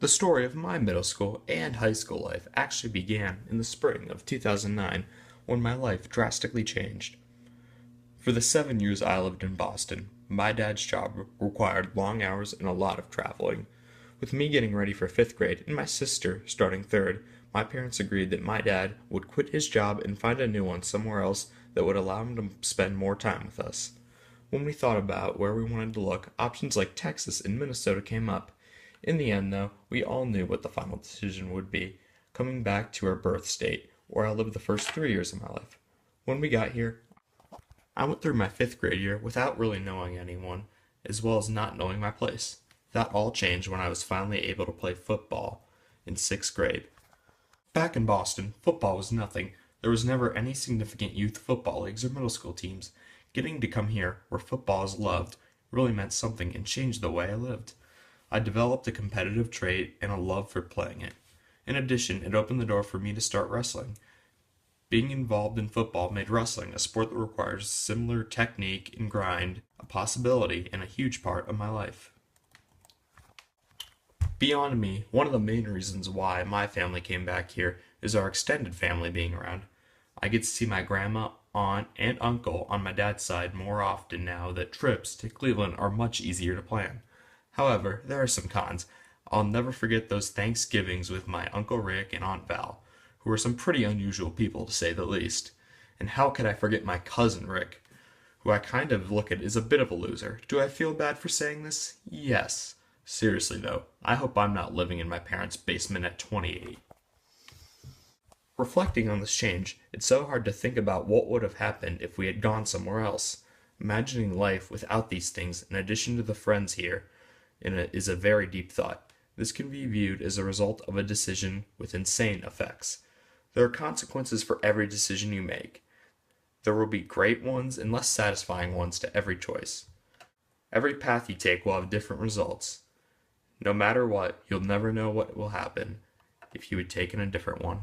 The story of my middle school and high school life actually began in the spring of 2009 when my life drastically changed. For the 7 years I lived in Boston, my dad's job required long hours and a lot of traveling. With me getting ready for 5th grade and my sister starting third, my parents agreed that my dad would quit his job and find a new one somewhere else that would allow him to spend more time with us. When we thought about where we wanted to look, options like Texas and Minnesota came up. In the end, though, we all knew what the final decision would be, coming back to our birth state, where I lived the first 3 years of my life. When we got here, I went through my 5th grade year without really knowing anyone, as well as not knowing my place. That all changed when I was finally able to play football in 6th grade. Back in Boston, football was nothing. There was never any significant youth football leagues or middle school teams. Getting to come here, where football is loved, really meant something and changed the way I lived. I developed a competitive trait and a love for playing it. In addition, it opened the door for me to start wrestling. Being involved in football made wrestling, a sport that requires similar technique and grind, a possibility and a huge part of my life. Beyond me, one of the main reasons why my family came back here is our extended family being around. I get to see my grandma, aunt, and uncle on my dad's side more often now that trips to Cleveland are much easier to plan. However, there are some cons. I'll never forget those Thanksgivings with my Uncle Rick and Aunt Val, who were some pretty unusual people to say the least. And how could I forget my cousin Rick, who I kind of look at as a bit of a loser. Do I feel bad for saying this? Yes. Seriously though, I hope I'm not living in my parents' basement at 28. Reflecting on this change, it's so hard to think about what would have happened if we had gone somewhere else. Imagining life without these things, in addition to the friends here, is a very deep thought. This can be viewed as a result of a decision with insane effects. There are consequences for every decision you make. There will be great ones and less satisfying ones to every choice. Every path you take will have different results. No matter what, you'll never know what will happen if you had taken a different one.